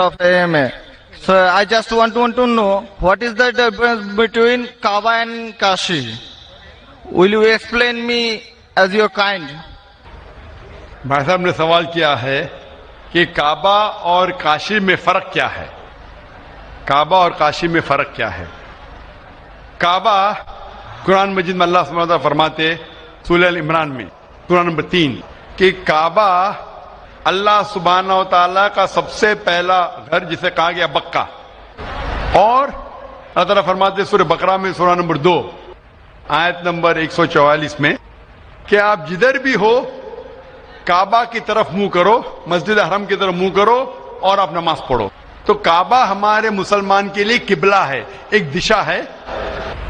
of AMA. So I just want to know what is the difference between Kaaba and Kashi. Will you explain me as your kind? بھائی صاحب نے سوال کیا ہے کہ کعبہ اور کاشی میں فرق کیا ہے. کعبہ اور کاشی میں فرق کیا ہے؟ کعبہ قرآن مجید میں اللہ سبحانہ وتعالیٰ فرماتے سورہ عمران میں سورہ نمبر 3 کہ کعبہ اللہ سبحانہ وتعالیٰ کا سب سے پہلا گھر جسے کہا گیا بکہ، اور اللہ تعالیٰ فرماتے سورہ بقرہ میں سورہ نمبر 2 آیت نمبر 144 میں کہ آپ جدھر بھی ہو کعبہ کی طرف منہ کرو، مسجد حرم کی طرف منہ کرو اور آپ نماز پڑھو. تو کعبہ ہمارے مسلمان کے لیے قبلہ ہے، ایک دشا ہے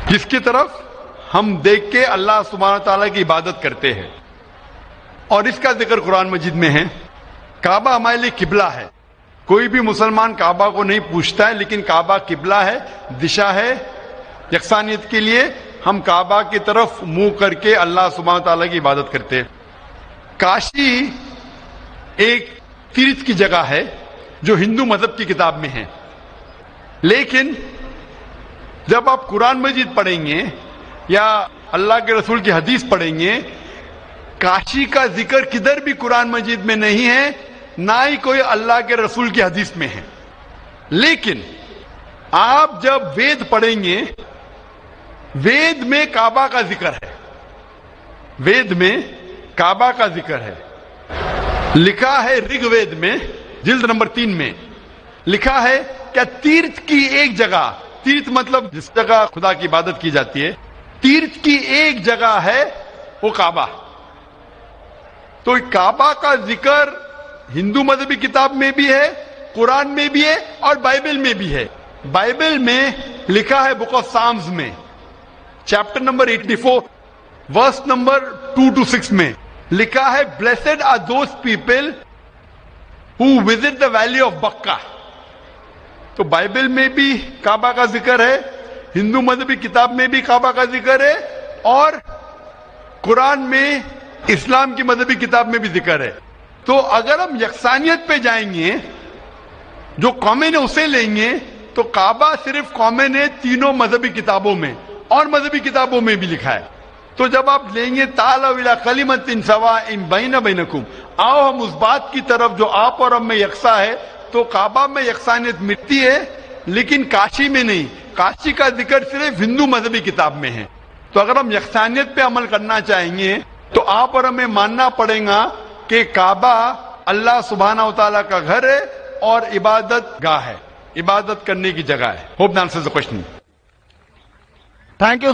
جس کی طرف ہم دیکھ کے اللہ سبحانہ تعالیٰ کی عبادت کرتے ہیں، اور اس کا ذکر قرآن مجید میں ہے. کعبہ ہمارے لیے قبلہ ہے. کوئی بھی مسلمان کعبہ کو نہیں پوچھتا ہے، لیکن کعبہ قبلہ ہے، دشا ہے. یکسانیت کے لیے ہم کعبہ کی طرف منہ کر کے اللہ سبحانہ تعالیٰ کی عبادت کرتے ہیں. کاشی ایک تیرتھ کی جگہ ہے جو ہندو مذہب کی کتاب میں ہے، لیکن جب آپ قرآن مجید پڑھیں گے یا اللہ کے رسول کی حدیث پڑھیں گے، کاشی کا ذکر کدھر بھی قرآن مجید میں نہیں ہے، نہ ہی کوئی اللہ کے رسول کی حدیث میں ہے. لیکن آپ جب وید پڑھیں گے، وید میں کعبہ کا ذکر ہے. وید میں کعبہ کا ذکر ہے. لکھا ہے رگ وید میں جلد نمبر 3 میں لکھا ہے کہ تیرتھ کی ایک جگہ، تیرتھ مطلب جس جگہ خدا کی عبادت کی جاتی ہے، تیرتھ کی ایک جگہ ہے وہ کعبہ. تو کعبہ کا ذکر ہندو مذہبی کتاب میں بھی ہے، قرآن میں بھی ہے اور بائبل میں بھی ہے. بائبل میں لکھا ہے بک آف سامز میں chapter number 84 verse number 2 to 6 میں لکھا ہے blessed are those people who visit the valley of Bakka. تو بائبل میں بھی کعبہ کا ذکر ہے، ہندو مذہبی کتاب میں بھی کعبہ کا ذکر ہے، اور قرآن میں اسلام کی مذہبی کتاب میں بھی ذکر ہے. تو اگر ہم یکسانیت پہ جائیں گے، جو کامن ہے اسے لیں گے، تو کعبہ صرف کامن ہے تینوں مذہبی کتابوں میں، اور مذہبی کتابوں میں بھی لکھا ہے. تو جب آپ لیں گے تعالوا الی کلمۃ سواء بین بینکم، آؤ ہم اس بات کی طرف جو آپ اور ہم میں یکساں ہے، تو کعبہ میں یکسانیت ملتی ہے لیکن کاشی میں نہیں. کاشی کا ذکر صرف ہندو مذہبی کتاب میں ہے. تو اگر ہم یکسانیت پہ عمل کرنا چاہیں گے تو آپ اور ہمیں ماننا پڑے گا کہ کعبہ اللہ سبحانہ و تعالیٰ کا گھر ہے اور عبادت گاہ ہے، عبادت کرنے کی جگہ ہے. Hope answers the question. Thank you.